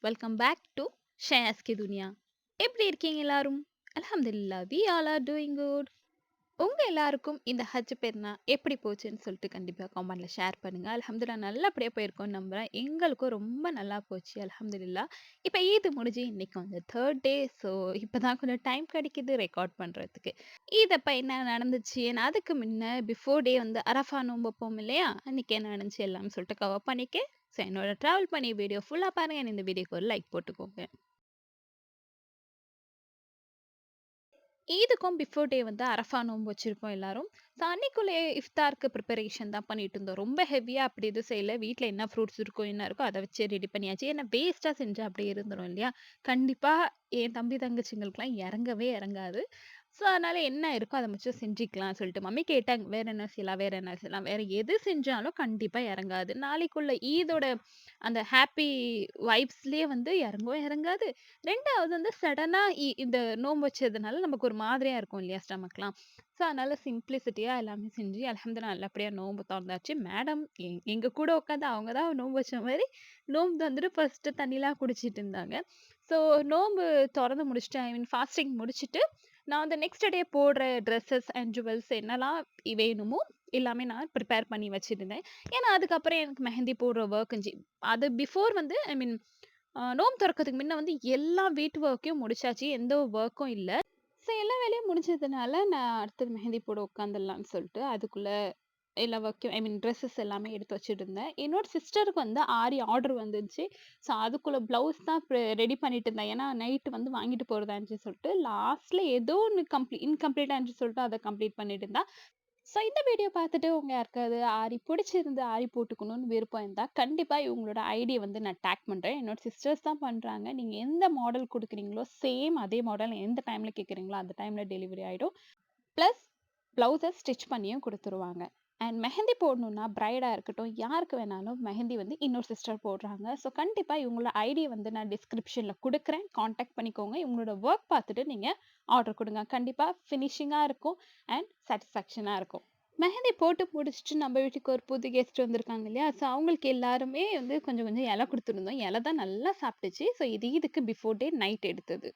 Welcome back to ஷேஸ் கி துனியா. எப்படி இருக்கீங்க எல்லாரும்? அல்ஹம்துலில்லாஹ் we all are doing good. உங்க எல்லாருக்கும் இந்த ஹஜ் பெருனா எப்படி போச்சுன்னு சொல்லிட்டு கண்டிப்பா கமெண்ட்ல ஷேர் பண்ணுங்க. அல்ஹம்துலில்லாஹ் நல்லபடியா போயிருக்கோம்னு நம்புறேன். எங்களுக்கும் ரொம்ப நல்லா போச்சு அல்ஹம்துலில்லாஹ். இப்போ ஈத் முடிஞ்சு இன்னைக்கு வந்து தேர்ட் டே. ஸோ இப்போதான் கொஞ்சம் டைம் கிடைக்குது ரெக்கார்ட் பண்றதுக்கு. ஈதப்ப என்ன நடந்துச்சு, அதுக்கு முன்ன பிஃபோர் டே வந்து அரஃபா நோன்பு வைப்போம் இல்லையா, அன்னைக்கு என்ன நடந்துச்சு எல்லாம்னு சொல்லிட்டு கவர் பண்ணிக்க. ஸோ என்னோட ட்ராவல் பண்ணி வீடியோ ஃபுல்லாக பாருங்க. இந்த வீடியோக்கு ஒரு லைக் போட்டுக்கோங்க. ஈதுக்கும் பிஃபோர் டே வந்து அரஃபா நோன்பு வச்சிருப்போம் எல்லாரும். ஸோ அன்னைக்குள்ளே இஃப்தாருக்கு ப்ரிப்பரேஷன் தான் பண்ணிட்டு இருந்தோம். ரொம்ப ஹெவியாக அப்படி எதுவும் செய்யல. வீட்டில் என்ன ஃப்ரூட்ஸ் இருக்கோ என்ன இருக்கோ அதை வச்சு ரெடி பண்ணியாச்சு. ஏன்னா வேஸ்ட்டாக செஞ்சு அப்படியே இருந்துரும் இல்லையா. கண்டிப்பாக என் தம்பி தங்கச்சிங்களுக்குலாம் இறங்கவே இறங்காது. ஸோ அதனால என்ன இருக்கோ அதை மட்டும் செஞ்சுக்கலாம் சொல்லிட்டு மம்மி கேட்டாங்க, வேற என்ன செய்யலாம் வேற என்ன செய்யலாம், வேற எது செஞ்சாலும் கண்டிப்பாக இறங்காது. நாளைக்குள்ள ஈதோட அந்த ஹாப்பி வைப்ஸ்லேயே வந்து இறங்கவும் இறங்காது. 2வது வந்து சடனா இந்த நோன்பு வச்சதுனால நமக்கு ஒரு மாதிரியா இருக்கும் இல்லையா ஸ்டமக்லாம். ஸோ அதனால சிம்பிளிசிட்டியா எல்லாமே செஞ்சு அல்ஹம்துலில்லாஹ் நல்லபடியா நோன்பு தொறந்தாச்சு. மேடம் எங்க கூட உட்காந்து அவங்க தான் நோன்பு வச்ச மாதிரி நோன்பு வந்துட்டு ஃபர்ஸ்ட் தண்ணிலாம் குடிச்சிட்டு இருந்தாங்க. ஸோ நோன்பு திறந்து முடிச்சுட்டு ஐ மீன் ஃபாஸ்டிங் முடிச்சுட்டு நான் அந்த நெக்ஸ்ட் டே போடுற ட்ரெஸ்ஸஸ் அண்ட் ஜுவல்ஸ் என்னலாம் வேணுமோ எல்லாமே நான் ப்ரிப்பேர் பண்ணி வச்சிருந்தேன். ஏன்னா அதுக்கப்புறம் எனக்கு மெஹந்தி போடுற ஒர்க் இருந்துச்சு. அது பிஃபோர் வந்து ஐ மீன் நோம்பு தொறக்கறதுக்கு முன்ன வந்து எல்லா வீட்டு ஒர்க்கையும் முடிச்சாச்சு. எந்த ஒரு ஒர்க்கும் இல்ல. ஸோ எல்லா வேலையும் முடிஞ்சதுனால, நான் அடுத்தது மெஹந்தி போட உட்காந்துடலான்னு சொல்லிட்டு, அதுக்குள்ள எல்லா ஒர்க்கையும் ஐ மீன் ட்ரெஸ்ஸஸ் எல்லாமே எடுத்து வச்சுட்டுருந்தேன். என்னோட சிஸ்டருக்கு வந்து ஆரி ஆர்டர் வந்துருந்துச்சு. ஸோ அதுக்குள்ள ப்ளவுஸ் தான் ரெடி பண்ணிட்டு இருந்தேன். ஏன்னா நைட்டு வந்து வாங்கிட்டு போறதா இருந்துச்சுன்னு சொல்லிட்டு, லாஸ்ட்ல ஏதோ ஒண்ணு இன்கம்ப்ளீட்டா இருந்துச்சுன்னு சொல்லிட்டு அத கம்ப்ளீட் பண்ணிட்டு இருந்தா. ஸோ இந்த வீடியோ பார்த்துட்டு உங்க யாருக்காவது ஆரி பிடிச்சிருந்து ஆரி போட்டுக்கணும்னு விருப்பம் இருந்தா, கண்டிப்பா இவங்களோட ஐடிய வந்து நான் டேக் பண்றேன். என்னோட சிஸ்டர்ஸ் தான் பண்றாங்க. நீங்க எந்த மாடல் குடுக்குறீங்களோ, சேம் அதே மாடல் எந்த டைம்ல கேட்குறீங்களோ, அந்த டைம்ல டெலிவரி ஆயிடும். பிளஸ் ப்ளவுஸ ஸ்டிச் பண்ணியும் குடுத்துருவாங்க. அண்ட் மெஹந்தி போடணும்னா பிரைடா இருக்கட்டும், யாருக்கு வேணாலும் மெஹந்தி வந்து இன்னொரு சிஸ்டர் போடுறாங்க. ஸோ கண்டிப்பா இவங்களோட ஐடிய வந்து நான் டிஸ்கிரிப்ஷன்ல குடுக்குறேன். கான்டாக்ட் பண்ணிக்கோங்க. இவங்களோட ஒர்க் பார்த்துட்டு நீங்க ஆர்டர் குடுங்க. கண்டிப்பா ஃபினிஷிங்கா இருக்கும் அண்ட் சாட்டிஸ்ஃபேக்ஷனா இருக்கும். மெஹந்தி போட்டு முடிச்சுட்டு நம்ம வீட்டுக்கு ஒரு புது கெஸ்ட் வந்திருக்காங்க இல்லையா? ஸோ அவங்களுக்கு எல்லாருமே வந்து கொஞ்சம் கொஞ்சம் இலை குடுத்துருந்தோம். இலை தான் நல்லா சாப்பிட்டுச்சு. ஸோ இதுக்கு பிஃபோர் டே நைட் எடுத்தது.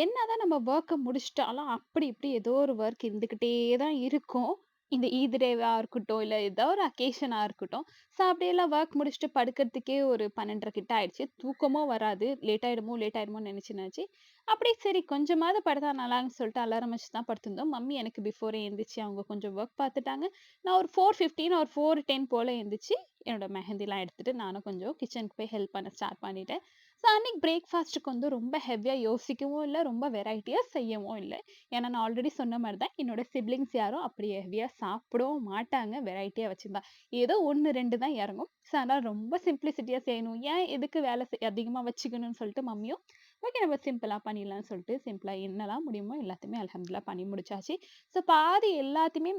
என்னதான் நம்ம ஒர்க்க முடிச்சுட்டாலும், அப்படி இப்படி ஏதோ ஒரு ஒர்க் இருந்துகிட்டே தான் இருக்கும். இந்த ஈத் டேவா இருக்கட்டும், இல்ல ஏதோ ஒரு அக்கேஷனா இருக்கட்டும். ஸோ அப்படியெல்லாம் ஒர்க் முடிச்சுட்டு படுக்கிறதுக்கே ஒரு 12:30 கிட்ட ஆயிடுச்சு. தூக்கமும் வராது. லேட் ஆயிடுமோன்னு நெனச்சு. அப்படியே சரி கொஞ்சமாவது படுத்தா நல்லாருக்குன்னு சொல்லிட்டு அலாரம் வச்சு தான் படுத்திருந்தோம். மம்மி எனக்கு பிஃபோரே எந்திரிச்சு அவங்க கொஞ்சம் ஒர்க் பார்த்துட்டாங்க. நான் ஒரு 4:15 ஒரு 4:10 போல எந்திரிச்சு, என்னோட மெஹந்திலாம் எடுத்துட்டு நானும் கொஞ்சம் கிச்சனுக்கு போய் ஹெல்ப் பண்ண ஸ்டார்ட் பண்ணிட்டேன். ஸோ அன்னைக்கு பிரேக்ஃபாஸ்ட்டுக்கு வந்து ரொம்ப ஹெவியா யோசிக்கவும் இல்ல, ரொம்ப வெரைட்டியா செய்யவும் இல்ல. ஏன்னா நான் ஆல்ரெடி சொன்ன மாரி தான் என்னோட சிப்லிங்ஸ் யாரும் அப்படி ஹெவியா சாப்பிடவும் மாட்டாங்க. வெரைட்டியா வச்சிருந்தா. ஏதோ 1, 2 தான் இறங்கும். ஸோ அதனால ரொம்ப சிம்ப்ளிசிட்டியா செய்யணும். ஏன் எதுக்கு வேலை அதிகமா வச்சுக்கணும்னு சொல்லிட்டு மம்மியும், ஓகே நம்ம சிம்பிளா பண்ணிடலாம்னு சொல்லிட்டு சிம்பிளா என்னலாம் முடியுமோ எல்லாத்தையுமே அல்ஹம்துலில்லாஹ் பண்ணி முடிச்சாச்சு. ஸோ பாதி எல்லாத்தையுமே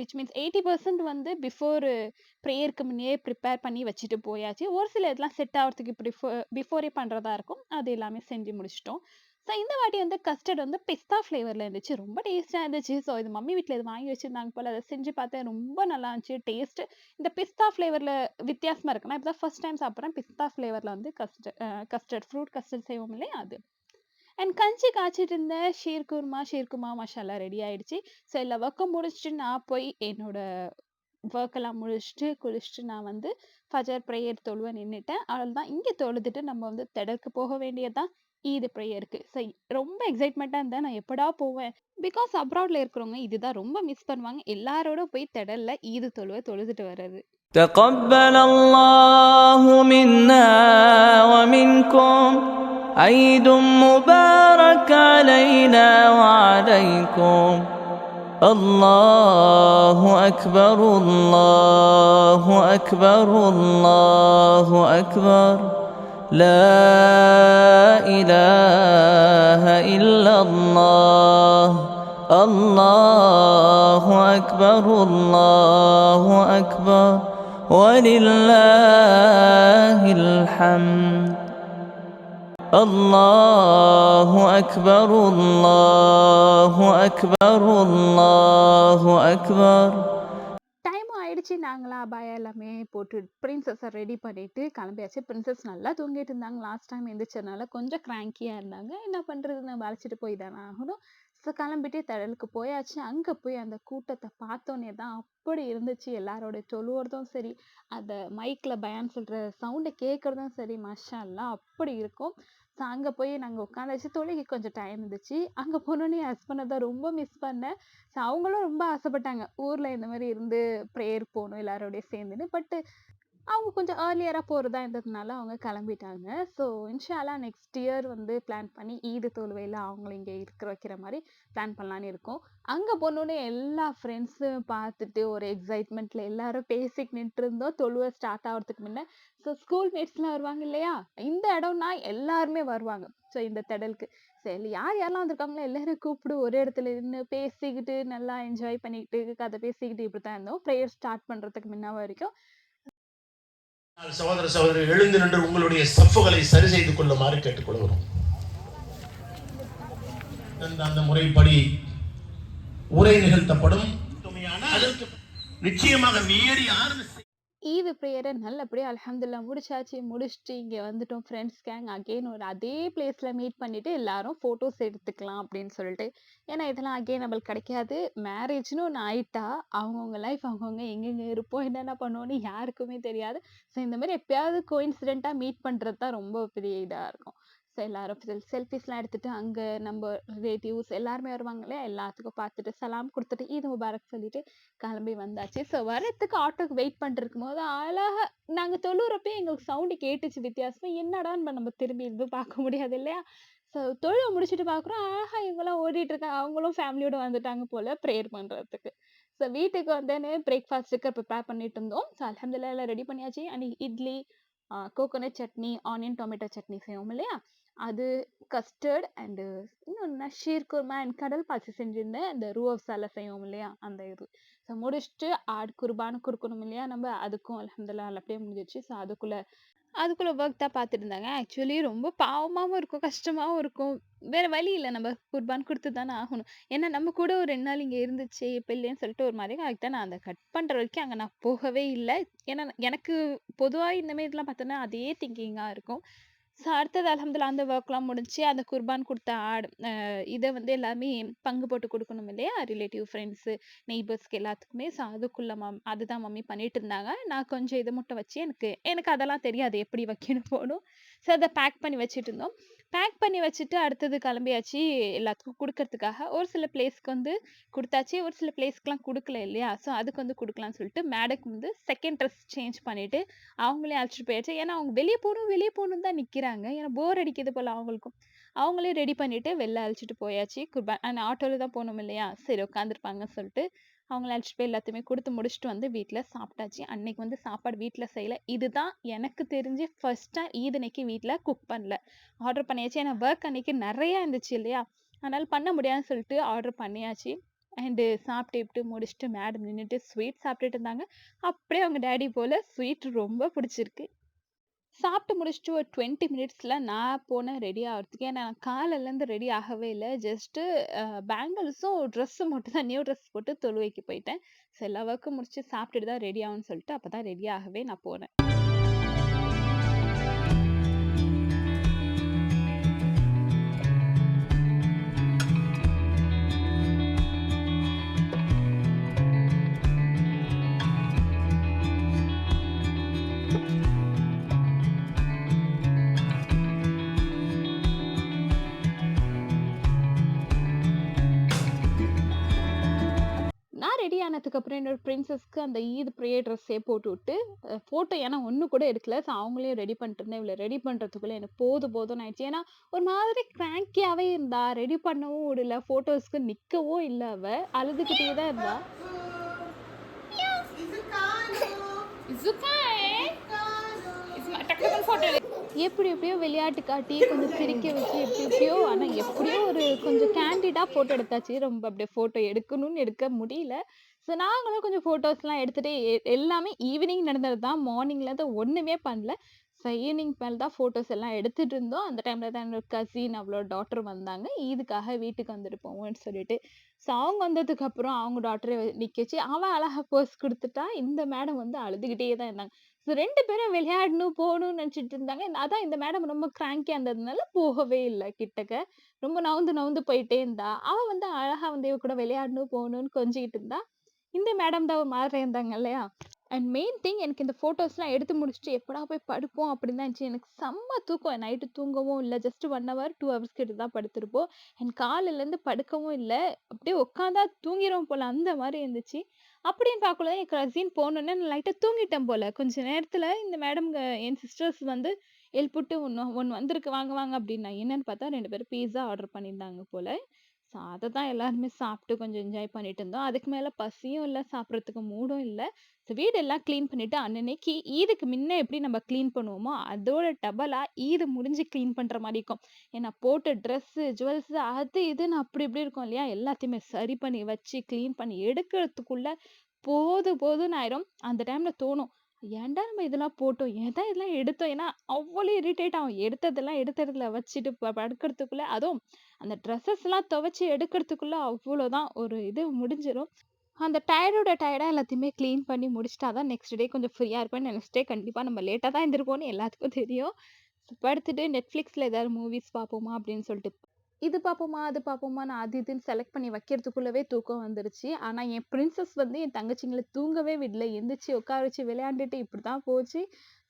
விச் மீன்ஸ் 80% வந்து பிஃபோர் ப்ரேயருக்கு முன்னயே ப்ரிப்பேர் பண்ணி வச்சுட்டு போயாச்சு. ஒரு சில இதெல்லாம் செட் ஆவறதுக்கு பிஃபோரே பண்றதா இருக்கும். அது எல்லாமே செஞ்சு முடிச்சுட்டோம். ஸோ இந்த வாட்டி வந்து கஸ்டர்ட் வந்து பிஸ்தா ஃப்ளேவர்ல இருந்துச்சு. ரொம்ப டேஸ்ட்டா இருந்துச்சு. ஸோ இது மம்மி வீட்ல இது வாங்கி வச்சிருந்தாங்க போல. அத செஞ்சு பார்த்தேன். ரொம்ப நல்லா இருந்துச்சு டேஸ்ட். இந்த பிஸ்தா ஃப்ளேவர்ல வித்தியாசமா இருக்கு. நான் இப்பதான் ஃபர்ஸ்ட் டைம் சாப்பிடுறேன். பிஸ்தா ஃப்ளேவர்ல வந்து கஸ்டர்ட் ஃப்ரூட் கஸ்டர்ட் செய்வோம் இல்லையா அது. அண்ட் கஞ்சி காய்ச்சிட்டு இருந்தேன். ஷீர்குர்மா மசாலா ரெடி ஆயிடுச்சு. ஸோ எல்லா ஒர்க்கும் முடிச்சுட்டு நான் போய் என்னோட ஒர்க் எல்லாம் முடிச்சுட்டு, குளிச்சுட்டு நான் வந்து ஃபஜர் ப்ரேயர் தொழுவ நின்னுட்டேன். அவ்வளவுதான். இங்க தொழுதுட்டு நம்ம வந்து தெடருக்கு போக வேண்டியது தான் ஈத் ப்ரேயருக்கு. ஸோ ரொம்ப எக்ஸைட்மெண்ட்டா இருந்தேன். நான் எப்படா போவேன்? பிகாஸ் அப்ராட்ல இருக்கிறவங்க இதுதான் ரொம்ப மிஸ் பண்ணுவாங்க. எல்லாரோட போய் திடல்ல ஈத் தொழுதுட்டு வர்றது. تقبل الله منا ومنكم عيد مبارك علينا وعليكم الله أكبر الله أكبر الله أكبر لا إله إلا الله الله أكبر الله أكبر ولله الحمد. الله أكبر الله أكبر الله أكبر. டைமும் ஆயிடுச்சு. நாங்கலாம் அபாயா எல்லாமே போட்டு பிரின்சஸ ரெடி பண்ணிட்டு கிளம்பியாச்சு. பிரின்சஸ் நல்லா தூங்கிட்டு இருந்தாங்க. லாஸ்ட் டைம் எந்திரிச்சதுனால கொஞ்சம் கிராங்கியா இருந்தாங்க. என்ன பண்றது? நம்ம அழைச்சிட்டு போய் தானே ஆகணும். ஸோ கிளம்பிட்டு திடலுக்கு போயாச்சு. அங்க போய் அந்த கூட்டத்த பார்த்தோனே தான் அப்படி இருந்துச்சு. எல்லாரோட தொழுவுறதும் சரி, அந்த மைக்ல பயான் சொல்ற சவுண்ட கேட்கறதும் சரி, மாஷா அல்லாஹ் அப்படி இருக்கும். ஸோ அங்க போய் நாங்க உட்காந்தாச்சு. தொழுகைக்கு கொஞ்சம் டைம் இருந்துச்சு. அங்க போனோனே என் ஹஸ்பண்ட தான் ரொம்ப மிஸ் பண்ணேன். ஸோ அவங்களும் ரொம்ப ஆசைப்பட்டாங்க. ஊர்ல இந்த மாரி இருந்து ப்ரேயர் போணும் எல்லாரோடயும் சேர்ந்துன்னு. பட் அவங்க கொஞ்சம் ஏர்லியரா போறதா இருந்ததுனால அவங்க கிளம்பிட்டாங்க. ஸோ இன்ஷா அல்லாஹ் நெக்ஸ்ட் இயர் வந்து பிளான் பண்ணி ஈது தொழுவையில அவங்கள இங்க இருக்க வைக்கிற மாரி பிளான் பண்ணலான்னு இருக்கோம். அங்க போனோனே எல்லா ஃப்ரெண்ட்ஸும் பார்த்துட்டு ஒரு எக்ஸைட்மெண்ட்ல எல்லாரும் பேசிட்டு நின்னுட்டுருந்தோம். தொழுவ ஸ்டார்ட் ஆவறதுக்கு முன்ன. ஸோ ஸ்கூல் மேட்ஸ்லாம் வருவாங்க இல்லையா? இந்த இடம்னா எல்லாருமே வருவாங்க. ஸோ இந்த திடலுக்கு. சரி யார் யாரெல்லாம் வந்திருக்காங்களோ எல்லாரையும் கூப்பிடு ஒரே இடத்துல நின்னு பேசிக்கிட்டு நல்லா என்ஜாய் பண்ணிக்கிட்டு, கதை பேசிக்கிட்டு இப்படித்தான் இருந்தோம். பிரேயர் ஸ்டார்ட் பண்றதுக்கு முன்ன வரைக்கும். சகோதர சகோதரி எழுந்து நின்று உங்களுடைய சஃப்புகளை சரி செய்து கொள்ளுமாறு கேட்டுக்கொள்கிறோம். அந்த முறைப்படி உரை நிகழ்த்தப்படும். அதற்கு நிச்சயமாக மீறி ஈது பிரேயரை நல்லபடியா அல்ஹம்துலில்லாஹ் முடிச்சாச்சு. முடிச்சுட்டு இங்க வந்துட்டோம் ஃப்ரெண்ட்ஸ் கேங் அகைன் ஒரு அதே பிளேஸ்ல மீட் பண்ணிட்டு எல்லாரும் ஃபோட்டோஸ் எடுத்துக்கலாம் அப்படின்னு சொல்லிட்டு. ஏன்னா இதெல்லாம் அகைன் நம்மளுக்கு கிடைக்காது. மேரேஜ்னு ஒண்ணு ஆயிட்டா அவங்கவங்க லைஃப் அவங்கவங்க எங்கெங்க இருப்போம், என்னென்ன பண்ணுவோம்னு யாருக்குமே தெரியாது. ஸோ இந்த மாதிரி எப்பயாவது கோயின்சிடென்ட்டா மீட் பண்றது தான் ரொம்ப பெரிய இதா இருக்கும். ஸோ எல்லாரும் செல்ஃபிஸ்லாம் எடுத்துட்டு அங்க நம்ம ரிலேட்டிவ்ஸ் எல்லாருமே வருவாங்க இல்லையா? எல்லாத்துக்கும் பார்த்துட்டு சலாம் குடுத்துட்டு ஈத் முபாரக் சொல்லிட்டு கிளம்பி வந்தாச்சு. ஸோ வரத்துக்கு ஆட்டோக்கு வெயிட் பண்ணிட்டு இருக்கும்போது அழகா நாங்க தொழுறப்பயே எங்களுக்கு சவுண்ட் கேட்டுச்சு வித்தியாசமா. என்னடான்னு நம்ம திரும்பி இருந்து பார்க்க முடியாது இல்லையா? ஸோ தொழுவ முடிச்சுட்டு பார்க்குறோம். அழகா இவங்கலாம் ஓடிட்டு இருக்காங்க. அவங்களும் ஃபேமிலியோட வந்துட்டாங்க போல ப்ரேயர் பண்றதுக்கு. ஸோ வீட்டுக்கு வந்தோனே பிரேக்ஃபாஸ்ட்டுக்கு ப்ரிப்பேர் பண்ணிட்டு இருந்தோம். ஸோ அல்ஹம்துலில்லாஹ் எல்லாம் ரெடி பண்ணியாச்சு. அன்னைக்கு idli, coconut chutney, onion tomato chutney செய்வோம் இல்லையா? அது கஸ்டர்ட் அண்டு இன்னொன்னு ஷீர் குர்மா அண்ட் கடல் பாசி செஞ்சிருந்தேன். அந்த ரூ அஃப்ஸால செய்வோம் இல்லையா? அந்த இது. ஸோ முடிச்சுட்டு ஆடு குர்பான் குடுக்கணும் இல்லையா? நம்ம அதுக்கும் அல்ஹம்துலில்லாஹ் நல்லபடியா முடிஞ்சிருச்சு. ஸோ அதுக்குள்ள ஒர்க் தான் பார்த்துட்டு இருந்தாங்க. ஆக்சுவலி ரொம்ப பாவமாவும் இருக்கும், கஷ்டமாவும் இருக்கும். வேற வழி இல்ல. நம்ம குர்பான் குடுத்து தானே ஆகணும். ஏன்னா நம்ம கூட ஒரு 2 நாள் இங்க இருந்துச்சே, இப்ப இல்லைன்னு சொல்லிட்டு ஒரு மாதிரி அதுக்கு தான் நான் அந்த கட் பண்ற வரைக்கும் அங்க நான் போகவே இல்ல. ஏன்னா எனக்கு பொதுவா இந்த மாரிலாம் பார்த்தோன்னா அதே திங்கிங்கா இருக்கும். ஸோ அடுத்தது அல்ஹம்துலில்லாஹ் அந்த ஒர்க்லாம் முடிஞ்சுச்சு. அந்த குர்பான் குடுத்த ஆடு இத வந்து எல்லாமே பங்கு போட்டு குடுக்கணும் இல்லையா? ரிலேட்டிவ், ஃப்ரெண்ட்ஸு, நெய்பர்ஸ்க்கு எல்லாத்துக்குமே. ஸோ அதுக்குள்ள அதுதான் மம்மி பண்ணிட்டு இருந்தாங்க. நான் கொஞ்சம் இத மட்டும் வச்சு எனக்கு எனக்கு அதெல்லாம் தெரியாது எப்படி வைக்கணும் போணும். ஸோ அத பேக் பண்ணி வச்சுட்டு இருந்தோம். பேக் பண்ணி வச்சுட்டு அடுத்தது கிளம்பியாச்சு எல்லாத்துக்கும் குடுக்கறதுக்காக. ஒரு சில பிளேஸ்க்கு வந்து குடுத்தாச்சு. ஒரு சில பிளேஸ்க்குலாம் குடுக்கல இல்லையா? ஸோ அதுக்கு வந்து குடுக்கலாம்னு சொல்லிட்டு மேடக்கு வந்து செகண்ட் ட்ரெஸ் சேஞ்ச் பண்ணிட்டு அவங்களையும் அழைச்சிட்டு போயாச்சு. ஏன்னா அவங்க வெளிய போணும்னு தான் நிக்கிறாங்க. ஏன்னா போர் அடிக்குது போல அவங்களுக்கும். அவங்களையும் ரெடி பண்ணிட்டு வெளில அழைச்சிட்டு போயாச்சு. ஆட்டோல தான் போனோம் இல்லையா? சரி உட்காந்துருப்பாங்கன்னு சொல்லிட்டு அவங்கள அழைச்சிட்டு போய் எல்லாத்தையுமே குடுத்து முடிச்சுட்டு வந்து வீட்ல சாப்பிட்டாச்சு. அன்னைக்கு வந்து சாப்பாடு வீட்ல செய்யல. இதுதான் எனக்கு தெரிஞ்சு ஃபர்ஸ்ட் டைம் ஈத் அன்னைக்கு வீட்ல குக் பண்ணல. ஆர்டர் பண்ணியாச்சு. ஏன்னா வொர்க் அன்னைக்கு நெறைய இருந்துச்சு இல்லையா? அதனால பண்ண முடியாதுன்னு சொல்லிட்டு ஆர்டர் பண்ணியாச்சு. சாப்பிட்டு முடிச்சுட்டு மேடம் நின்னுட்டு ஸ்வீட் சாப்பிட்டுட்டு இருந்தாங்க. அப்படியே அவங்க டாடி போல ஸ்வீட் ரொம்ப பிடிச்சிருக்கு. சாப்பிட்டு முடிச்சுட்டு ஒரு 20 மினிட்ஸ்ல நான் போனேன் ரெடி ஆகுறதுக்கு. ஏன்னா நான் காலையிலேருந்து ரெடி ஆகவே இல்ல. ஜஸ்ட்டு பேங்கிள்ஸும் ட்ரெஸ்ஸும் மட்டும் தான் நியூ ட்ரெஸ் போட்டு தொழுவைக்கு போயிட்டேன். ஸோ எல்லா ஒர்க்கும் முடிச்சு சாப்பிட்டுட்டு தான் ரெடி ஆகும்ன்னு சொல்லிட்டு அப்பதான் ரெடி ஆகவே நான் போனேன். நான் ரெடி ஆனதுக்கப்புறம் என்னோட பிரின்சஸ்க்கு அந்த ஈத் ப்ரேயர் ட்ரெஸ்ஸே போட்டுவிட்டு, ஃபோட்டோ ஏன்னா ஒண்ணு கூட எடுக்கல. ஸோ அவங்களையும் ரெடி பண்ணிட்டு இருந்தேன். இவள ரெடி பண்றதுக்குள்ள எனக்கு போதும்ன்னு ஆயிடுச்சு. ஏன்னா ஒரு மாதிரி கிராங்கியாவே இருந்தா. ரெடி பண்ணவும் விடல. ஃபோட்டோஸ்க்கு நிக்கவும் இல்ல அவ. அழுதுகிட்டே தான் இருந்தா. எப்படி எப்படியோ விளையாட்டு காட்டி, கொஞ்சம் சிரிக்க வச்சு எப்படி எப்படியோ ஆனா எப்படியோ ஒரு கொஞ்சம் கேண்டிடா ஃபோட்டோ எடுத்தாச்சு. ரொம்ப அப்படியே ஃபோட்டோ எடுக்கணும்னு எடுக்க முடியல. ஸோ ஸோ நாங்களும் கொஞ்சம் ஃபோட்டோஸ்லாம் எடுத்துட்டு எல்லாமே ஈவினிங் நடந்தது தான். மார்னிங்லேருந்து ஒண்ணுமே பண்ணல. ஸோ ஈவினிங் மேல தான் ஃபோட்டோஸ் எல்லாம் எடுத்துட்டு இருந்தோம். அந்த டைம்ல தான் என்னோட கசின், அவளோட டாட்டர் வந்தாங்க. ஈதுக்காக வீட்டுக்கு வந்துட்டு போவோம்ன்னு சொல்லிட்டு. ஸோ அவங்க வந்ததுக்கப்புறம் அவங்க டாட்டர நிக்க வச்சு, அவ அழகா போஸ் குடுத்துட்டா. இந்த மேடம் வந்து அழுதுகிட்டே தான் இருந்தாங்க. ஸோ 2 பேரும் விளையாடணும், போகணும்னு நெனச்சுட்டு இருந்தாங்க. அதான் இந்த மேடம் ரொம்ப கிராங்கியா இருந்ததுனால போகவே இல்ல கிட்டக்க. ரொம்ப நவுந்து நவுந்து போயிட்டே இருந்தா. அவ வந்து அழகா வந்து இவ கூட விளையாடணும், போகணும்னு கொஞ்சிக்கிட்டு இருந்தா. இந்த மேடம் தான் ஒரு மாதிரி இருந்தாங்க இல்லையா? அண்ட் மெயின் திங் எனக்கு இந்த ஃபோட்டோஸ்லாம் எடுத்து முடிச்சுட்டு எப்படா போய் படுப்போம் அப்படின்னு தான் இருந்துச்சு. எனக்கு செம்ம தூக்கம். நைட்டு தூங்கவும் இல்ல. ஜஸ்ட் 1 ஹவர், 2 ஹவர்ஸ் கிட்ட தான் படுத்திருப்போம். அண்ட் காலையிலேருந்து படுக்கவும் இல்ல. அப்படியே உட்காந்தா தூங்கிருவோம் போல அந்த மாரி இருந்துச்சு. அப்படின்னு பார்க்குள்ள என் கசின் போனோனே நான் லைட்டா தூங்கிட்டேன் போல. கொஞ்ச நேரத்துல இந்த மேடம்ங்க என் சிஸ்டர்ஸ் வந்து எழுப்பிவுட்டு ஒண்ணு வந்திருக்கு வாங்க வாங்க அப்படின்னா. என்னன்னு பார்த்தா 2 பேரும் பீஸா ஆர்டர் பண்ணியிருந்தாங்க போல. ஸோ அத தான் எல்லாருமே சாப்பிட்டு கொஞ்சம் என்ஜாய் பண்ணிட்டு இருந்தோம். அதுக்கு மேல பசியும் இல்ல, சாப்பிடறதுக்கு மூடும் இல்ல. ஸோ வீடெல்லாம் கிளீன் பண்ணிட்டு அன்னன்னைக்கு ஈதுக்கு முன்ன எப்படி நம்ம கிளீன் பண்ணுவோமோ, அதோட டபுளா ஈது முடிஞ்சு கிளீன் பண்ற மாரி இருக்கும். ஏன்னா போட்ட ட்ரெஸ்ஸு, ஜுவல்ஸு அது இதுன்னு அப்படி இப்படி இருக்கும் இல்லையா? எல்லாத்தையுமே சரி பண்ணி வச்சு, கிளீன் பண்ணி எடுக்கிறதுக்குள்ள போதும்ன்னு ஆயிரும். அந்த டைம்ல தோணும். ஏன்டா நம்ம இதெல்லாம் போட்டோம்? ஏன் தான் இதெல்லாம் எடுத்தோம்? ஏன்னா அவ்வளோ இரிட்டேட் ஆகும். எடுத்ததெல்லாம் எடுத்த இடத்துல வச்சுட்டு படுக்கிறதுக்குள்ள அதுவும் அந்த ட்ரெஸ்ஸஸ்லாம் துவைச்சு எடுக்கிறதுக்குள்ள அவ்வளோதான் ஒரு இது முடிஞ்சிரும். அந்த டயர்டா எல்லாத்தையுமே கிளீன் பண்ணி முடிச்சுட்டா தான் நெக்ஸ்ட் டே கொஞ்சம் ஃப்ரீயா இருப்பேன். நெக்ஸ்ட் டே கண்டிப்பா நம்ம லேட்டா தான் எந்திரிப்போம்னு எல்லாத்துக்கும் தெரியும். படுத்துட்டு Netflixல ஏதாவது மூவிஸ் பார்ப்போமா அப்படின்னு சொல்லிட்டு, இது பார்ப்போமா, அது பார்ப்போமான்னு அது இதுன்னு செலக்ட் பண்ணி வைக்கிறதுக்குள்ளவே தூக்கம் வந்துருச்சு. ஆனா என் பிரின்சஸ் வந்து என் தங்கச்சிங்கள தூங்கவே விடல. எந்திரிச்சு உட்கார வச்சு விளையாண்டுட்டு இப்படிதான் போச்சு.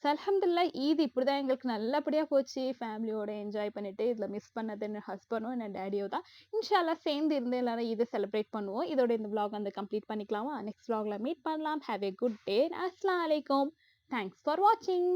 ஸோ அல்ஹம்துலில்லாஹ் ஈத் இப்படிதான் எங்களுக்கு நல்லபடியா போச்சு. ஃபேமிலியோட என்ஜாய் பண்ணிட்டு, இதுல மிஸ் பண்ணது என் ஹஸ்பண்டும், என் டாடியும் தான். இன்ஷா அல்லாஹ் சேர்ந்து இருந்து எல்லாரும் ஈத செலிப்ரேட் பண்ணுவோம். இதோட இந்த விளாக் வந்து கம்ப்ளீட் பண்ணிக்கலாமா? நெக்ஸ்ட் விளாக்ல மீட் பண்ணலாம். Have a good day. அஸ்ஸலாமு அலைக்கும். தேங்க்ஸ் ஃபார் வாட்சிங்.